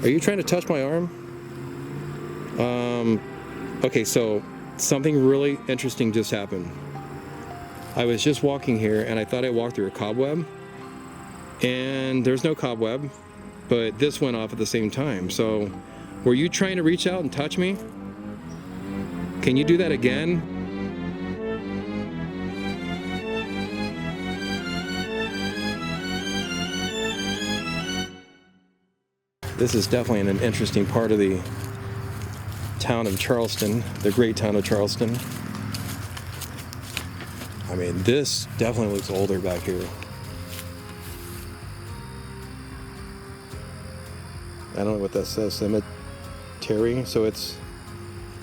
Are you trying to touch my arm? Okay, so something really interesting just happened. I was just walking here and I thought I walked through a cobweb, and there's no cobweb, but this went off at the same time. So were you trying to reach out and touch me? Can you do that again? This is definitely an interesting part of the town of Charleston, the great town of Charleston. I mean, this definitely looks older back here. I don't know what that says, cemetery. So it's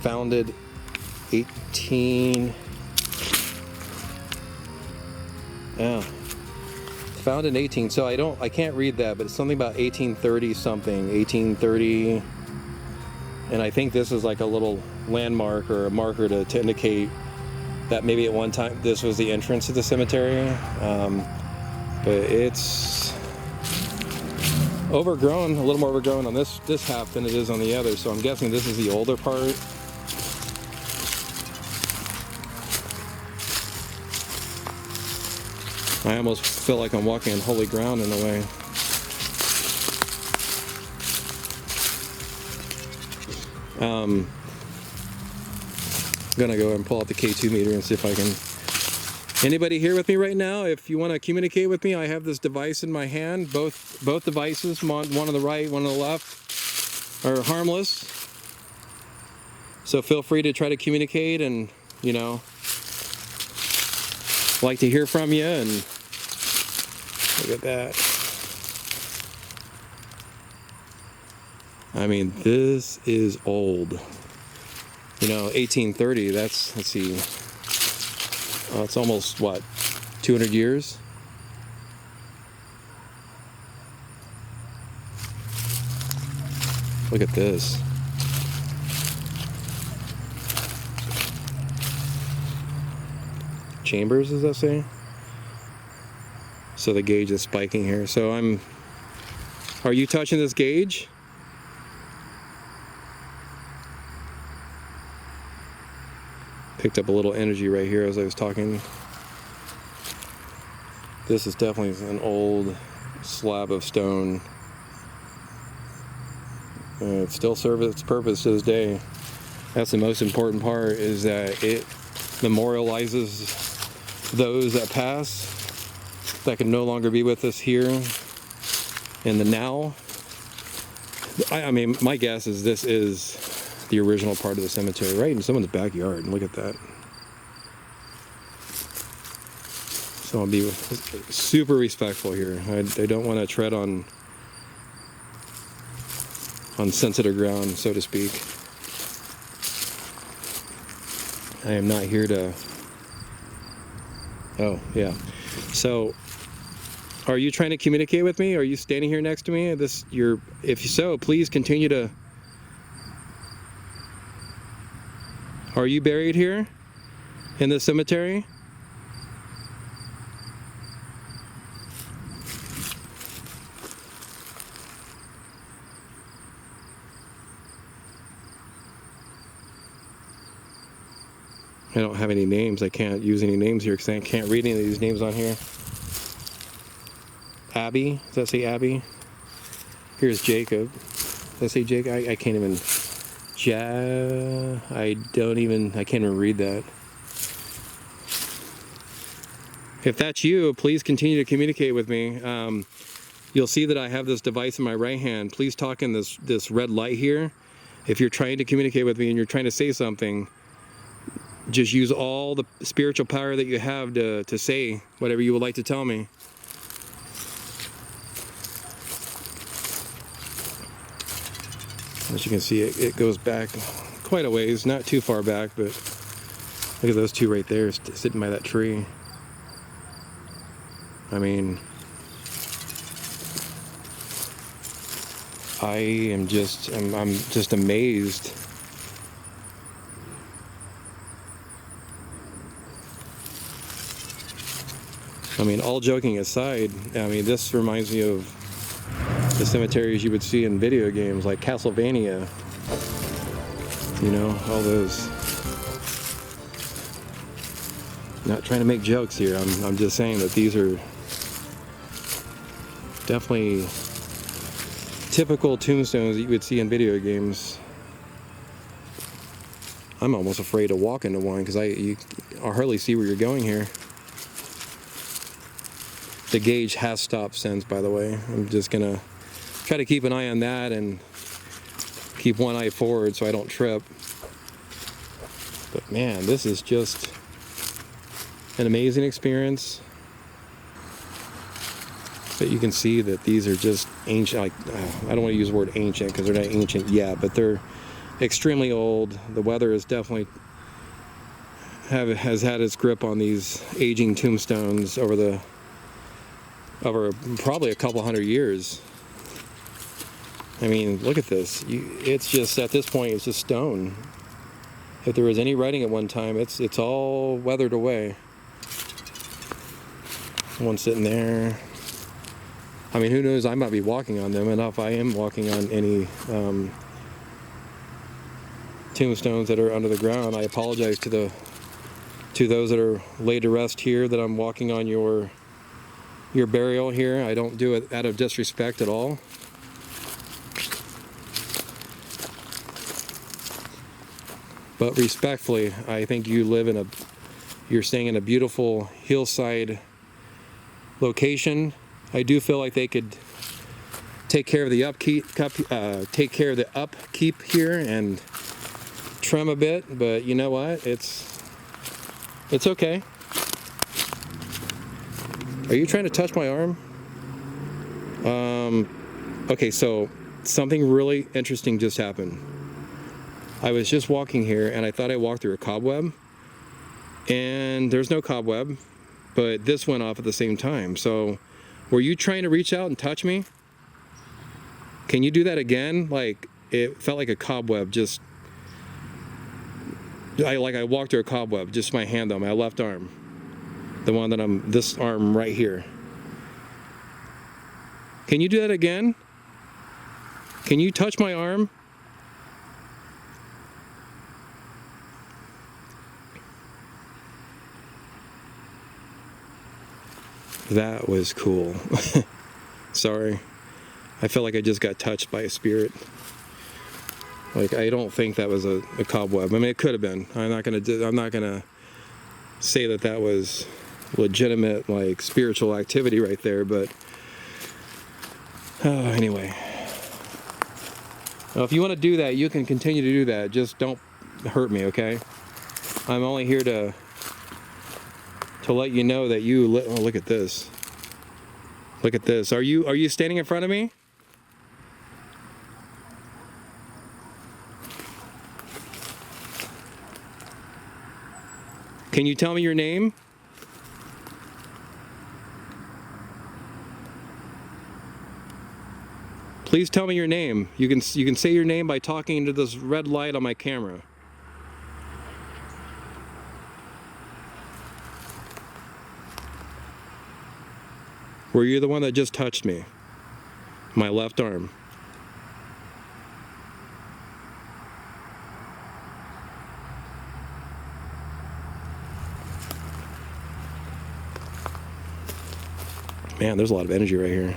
founded 18... Yeah. Founded in 18, so I can't read that, but it's something about 1830 something, 1830, and I think this is like a little landmark or a marker to indicate that maybe at one time this was the entrance to the cemetery, but it's overgrown, a little more overgrown on this half than it is on the other, so I'm guessing this is the older part. I almost feel like I'm walking on holy ground in a way. I'm gonna go and pull out the K2 meter and see if I can. Anybody here with me right now? If you want to communicate with me, I have this device in my hand. Both devices, one on the right, one on the left, are harmless. So feel free to try to communicate, and like to hear from you. And look at that. I mean, this is old. 1830, let's see. It's almost, what, 200 years? Look at this. Chambers, does that say? So the gauge is spiking here. So are you touching this gauge? Picked up a little energy right here as I was talking. This is definitely an old slab of stone. It still serves its purpose to this day. That's the most important part, is that it memorializes those that pass, that can no longer be with us here in the now. I mean, my guess is this is the original part of the cemetery, right in someone's backyard. Look at that. So I'll be super respectful here. I don't want to tread on sensitive ground, so to speak. I am not here to... Oh, yeah. So, are you trying to communicate with me? Are you standing here next to me? If so, please continue to... Are you buried here in the cemetery? I don't have any names. I can't use any names here because I can't read any of these names on here. Abby? Does that say Abby? Here's Jacob. Does that say Jacob? I can't even... I can't even read that. If that's you, please continue to communicate with me. You'll see that I have this device in my right hand. Please talk in this red light here. If you're trying to communicate with me and you're trying to say something, just use all the spiritual power that you have to say whatever you would like to tell me. As you can see, it goes back quite a ways, not too far back, but look at those two right there sitting by that tree. I mean, I'm just amazed. I mean, all joking aside, I mean, this reminds me of the cemeteries you would see in video games like Castlevania. You know, all those. Not trying to make jokes here. I'm just saying that these are definitely typical tombstones that you would see in video games. I'm almost afraid to walk into one because I hardly see where you're going here. The gauge has stopped since, by the way. I'm just gonna try to keep an eye on that and keep one eye forward so I don't trip. But man, this is just an amazing experience. But you can see that these are just ancient, like, I don't want to use the word ancient because they're not ancient yet, but they're extremely old. The weather is definitely has had its grip on these aging tombstones over probably a couple hundred years. I mean, look at this. It's just, at this point, it's just stone. If there was any writing at one time, it's all weathered away. One sitting there. I mean, who knows? I might be walking on them, and if I am walking on any tombstones that are under the ground, I apologize to those that are laid to rest here that I'm walking on your burial here. I don't do it out of disrespect at all. But respectfully, I think you're staying in a beautiful hillside location. I do feel like they could take care of the upkeep here and trim a bit, but you know what? It's okay. Are you trying to touch my arm? Okay, so something really interesting just happened. I was just walking here and I thought I walked through a cobweb, and there's no cobweb, but this went off at the same time. So were you trying to reach out and touch me? Can you do that again? Like, it felt like a cobweb, just I walked through a cobweb, just my hand on my left arm. The one that this arm right here. Can you do that again? Can you touch my arm? That was cool. Sorry. I feel like I just got touched by a spirit. Like, I don't think that was a cobweb. I mean, it could have been. I'm not gonna say that was legitimate, like, spiritual activity right there, but anyway. Now, if you want to do that, you can continue to do that. Just don't hurt me, okay? I'm only here to let you know that oh, look at this. Look at this. Are you standing in front of me? Can you tell me your name? Please tell me your name. You can say your name by talking into this red light on my camera. Were you the one that just touched me? My left arm. Man, there's a lot of energy right here.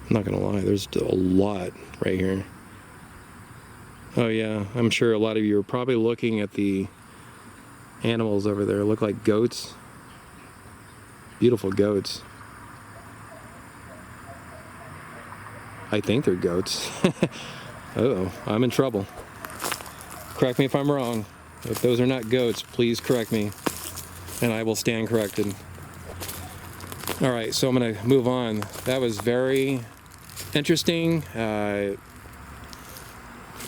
I'm not gonna lie, there's a lot right here. Oh yeah, I'm sure a lot of you are probably looking at the animals over there. Look like goats. Beautiful goats. I think they're goats. Uh-oh, I'm in trouble. Correct me if I'm wrong. If those are not goats, please correct me, and I will stand corrected. All right, so I'm gonna move on. That was very interesting, kind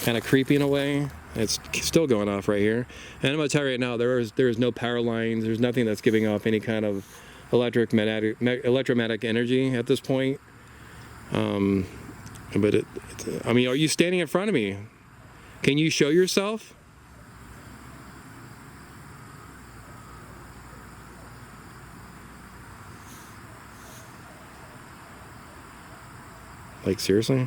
of creepy in a way. It's still going off right here. And I'm gonna tell you right now, there is no power lines. There's nothing that's giving off any kind of electromagnetic energy at this point. But I mean, are you standing in front of me? Can you show yourself? Like, seriously?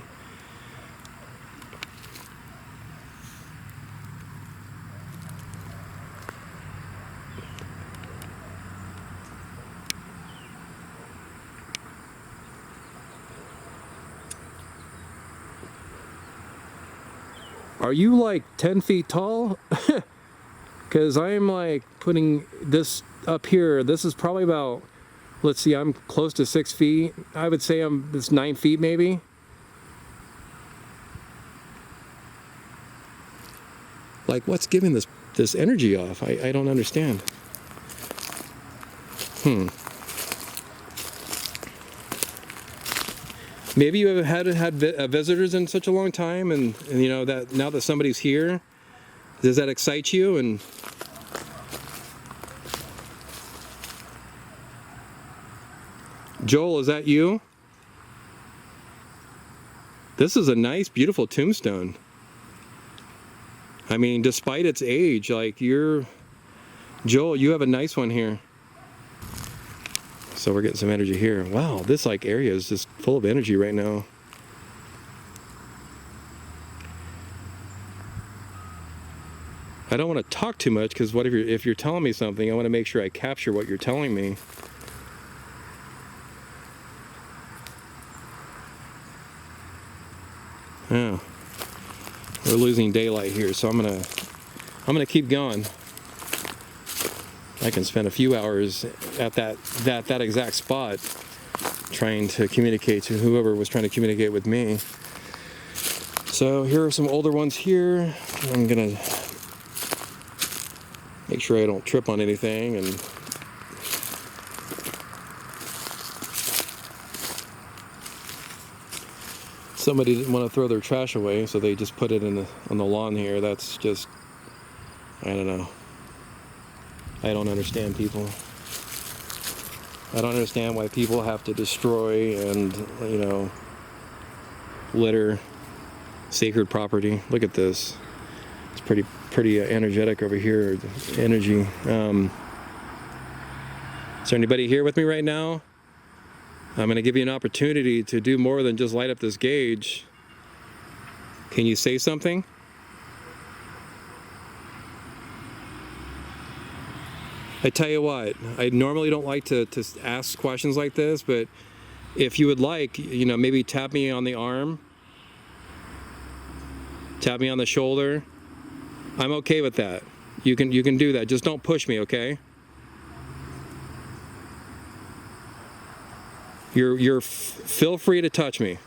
Are you like 10 feet tall? Because I'm like putting this up here. This is probably about, let's see, I'm close to 6 feet. I would say it's 9 feet maybe. Like, what's giving this energy off? I don't understand. Maybe you have had visitors in such a long time, and you know that now that somebody's here, does that excite you? And Joel, is that you? This is a nice, beautiful tombstone. I mean, despite its age, like Joel, you have a nice one here. So we're getting some energy here. Wow, this like area is just full of energy right now. I don't want to talk too much because what if you're telling me something, I want to make sure I capture what you're telling me. Yeah. We're losing daylight here, so I'm gonna keep going. I can spend a few hours at that exact spot trying to communicate to whoever was trying to communicate with me. So here are some older ones here. I'm gonna make sure I don't trip on anything, and somebody didn't want to throw their trash away, so they just put it on the lawn here. That's just, I don't know. I don't understand people. I don't understand why people have to destroy and, you know, litter sacred property. Look at this. It's pretty energetic over here. Energy. Is there anybody here with me right now? I'm going to give you an opportunity to do more than just light up this gauge. Can you say something? I tell you what, I normally don't like to ask questions like this, but if you would like, you know, maybe tap me on the arm, tap me on the shoulder. I'm okay with that. You can do that. Just don't push me, okay? Feel free to touch me.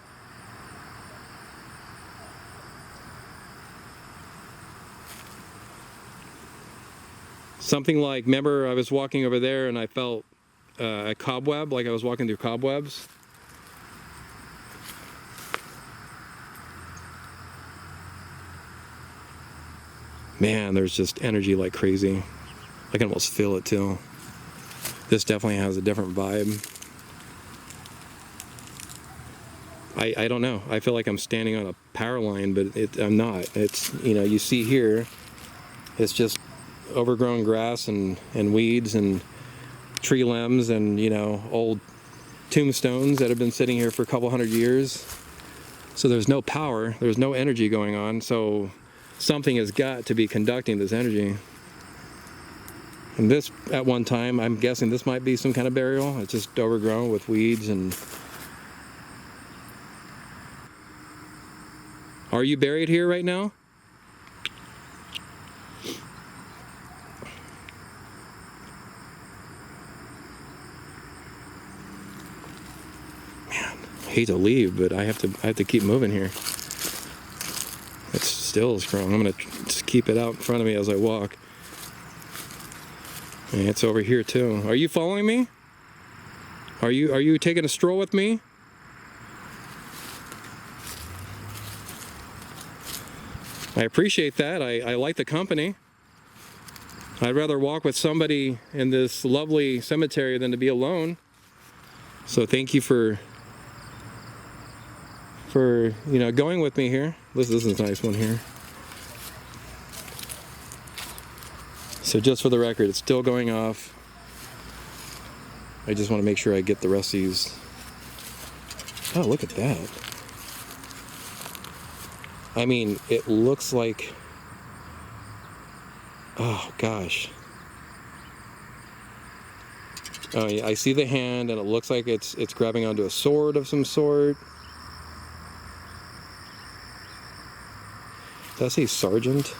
Something like, remember I was walking over there and I felt a cobweb, like I was walking through cobwebs. Man, there's just energy like crazy. I can almost feel it too. This definitely has a different vibe. I don't know. I feel like I'm standing on a power line, but I'm not. It's, you know, you see here, it's just overgrown grass and weeds and tree limbs and, you know, old tombstones that have been sitting here for a couple hundred years. So there's no power, there's no energy going on, so something has got to be conducting this energy. And this, at one time, I'm guessing this might be some kind of burial. It's just overgrown with weeds. And are you buried here right now? Man, I hate to leave, but I have to keep moving here. It's still strong. I'm gonna just keep it out in front of me as I walk. And it's over here too. Are you following me? Are you taking a stroll with me? I appreciate that. I like the company. I'd rather walk with somebody in this lovely cemetery than to be alone. So thank you for you know, going with me here. This is a nice one here. So just for the record, it's still going off. I just want to make sure I get the rest of these. Oh, look at that. I mean, it looks like, oh gosh. Oh, yeah, I see the hand, and it looks like it's grabbing onto a sword of some sort. Does that say sergeant?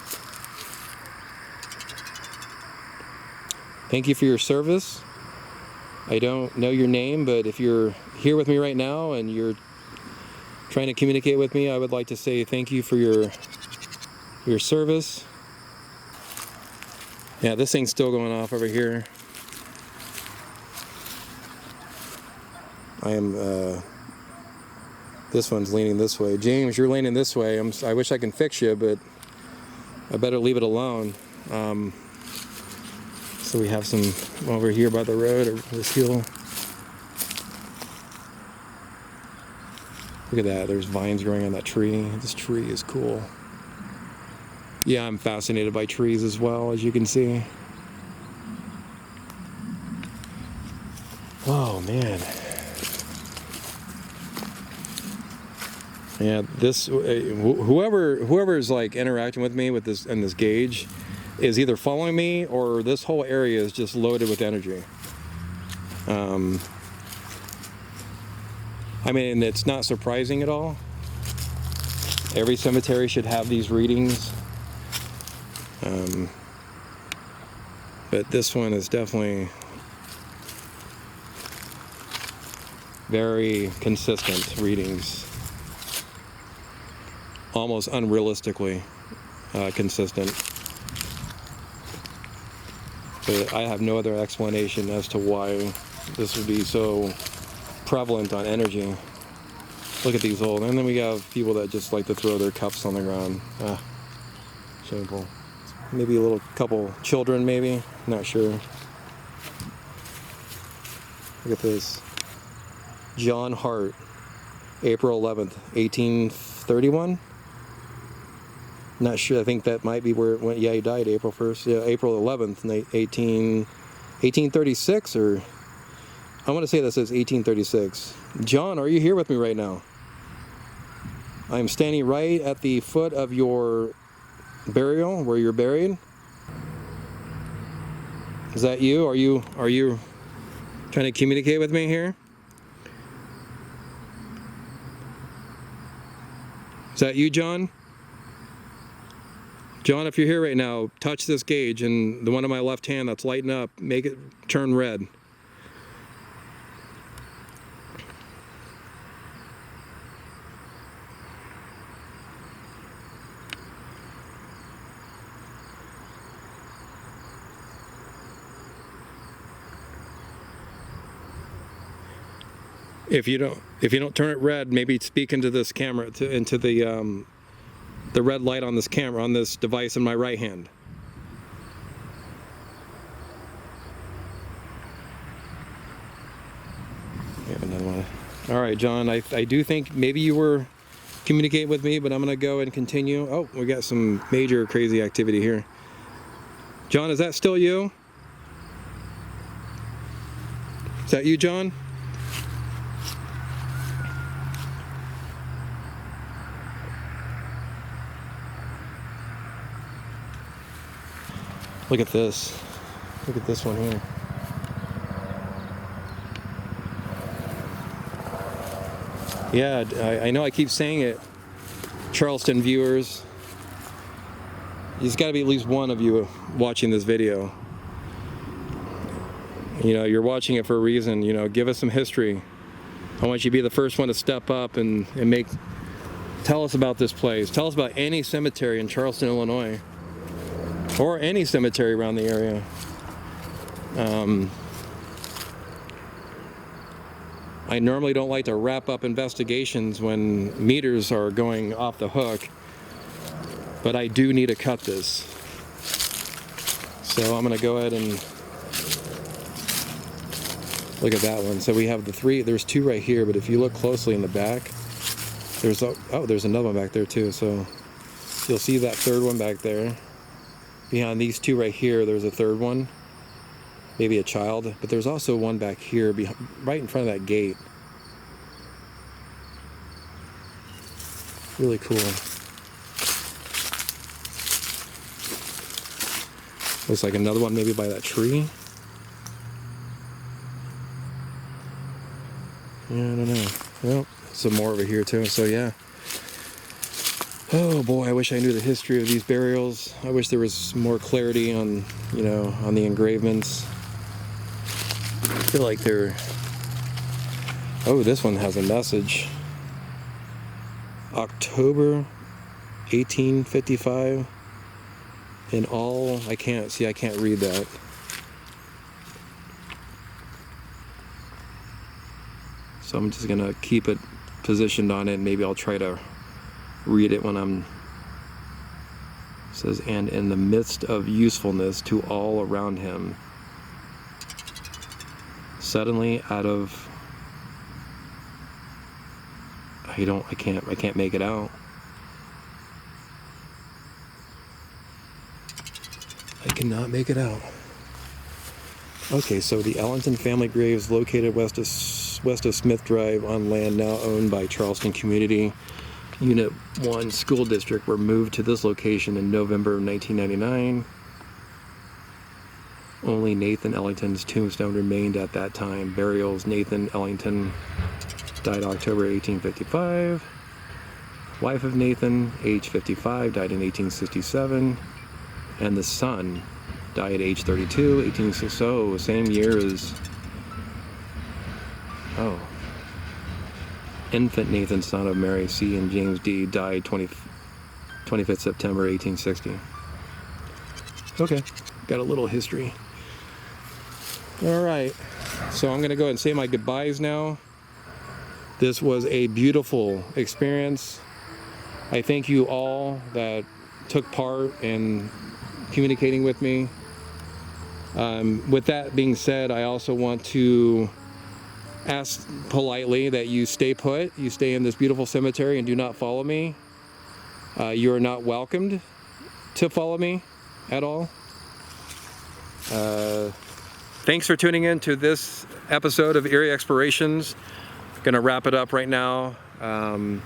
Thank you for your service. I don't know your name, but if you're here with me right now and you're trying to communicate with me, I would like to say thank you for your service. Yeah, this thing's still going off over here. I am, this one's leaning this way. James, you're leaning this way. I wish I can fix you, but I better leave it alone. So we have some over here by the road, or this hill. Look at that, there's vines growing on that tree. This tree is cool. Yeah, I'm fascinated by trees as well, as you can see. Oh man. Yeah, this whoever's like interacting with me with this and this gauge is either following me, or this whole area is just loaded with energy. I mean, it's not surprising at all. Every cemetery should have these readings. But this one is definitely very consistent readings. Almost unrealistically consistent. But I have no other explanation as to why this would be so prevalent on energy. Look at these old, and then we have people that just like to throw their cups on the ground. Shameful. Maybe a little couple children, maybe, not sure. Look at this. John Hart, April 11th, 1831. Not sure, I think that might be where it went. Yeah, he died April 1st. Yeah, April 11th, 1836, or I want to say that says 1836. John, are you here with me right now? I am standing right at the foot of your burial, where you're buried. Is that you? Are you trying to communicate with me here? Is that you, John? John, if you're here right now, touch this gauge, and the one on my left hand that's lighting up, make it turn red. If you don't turn it red, maybe speak into this camera, into the red light on this camera, on this device in my right hand. Yeah, another one. All right, John, I do think maybe you were communicating with me, but I'm gonna go and continue. Oh, we got some major crazy activity here. John, is that still you? Is that you, John? Look at this. Look at this one here. Yeah, I know I keep saying it. Charleston viewers, there's got to be at least one of you watching this video. You know, you're watching it for a reason. You know, give us some history. I want you to be the first one to step up and tell us about this place. Tell us about any cemetery in Charleston, Illinois. Or any cemetery around the area. I normally don't like to wrap up investigations when meters are going off the hook, but I do need to cut this. So I'm going to go ahead and look at that one. So we have the three, there's two right here, but if you look closely in the back, there's another one back there too. So you'll see that third one back there. Behind these two right here, there's a third one, maybe a child, but there's also one back here, right in front of that gate. Really cool. Looks like another one maybe by that tree. Yeah, I don't know. Well, some more over here too, so yeah. Oh boy, I wish I knew the history of these burials. I wish there was more clarity on, you know, on the engravements. I feel like they're... Oh, this one has a message. October 1855. In all, I can't read that. So I'm just gonna keep it positioned on it, and maybe I'll try to read it when I'm... It says, and in the midst of usefulness to all around him, suddenly out of... I can't make it out. I cannot make it out. Okay, so the Ellington family graves located west of Smith Drive on land now owned by Charleston Community Unit 1 School District were moved to this location in November of 1999. Only Nathan Ellington's tombstone remained at that time. Burials: Nathan Ellington, died October 1855. Wife of Nathan, age 55, died in 1867. And the son died at age 32, 1860. Oh, same year as... Oh. Infant Nathan, son of Mary C. and James D., died 25th September 1860. Okay, got a little history. All right, so I'm gonna go ahead and say my goodbyes now. This was a beautiful experience. I thank you all that took part in communicating with me. With that being said, I also want to ask politely that you stay put, you stay in this beautiful cemetery and do not follow me. You are not welcomed to follow me at all. Thanks for tuning in to this episode of Eerie Explorations. Gonna wrap it up right now. It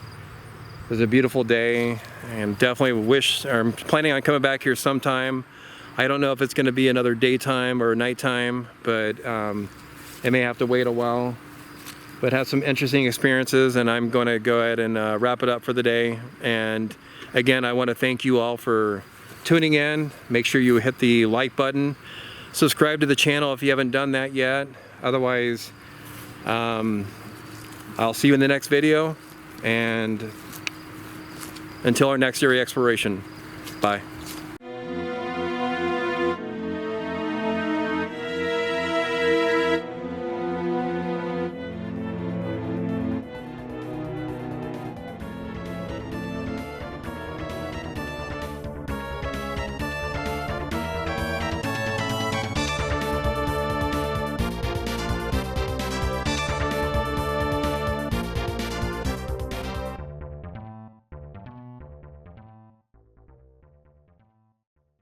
was a beautiful day, and definitely I'm planning on coming back here sometime. I don't know if it's gonna be another daytime or nighttime, but it may have to wait a while. But had some interesting experiences, and I'm gonna go ahead and wrap it up for the day. And again, I wanna thank you all for tuning in. Make sure you hit the like button. Subscribe to the channel if you haven't done that yet. Otherwise, I'll see you in the next video, and until our next Eerie exploration, bye.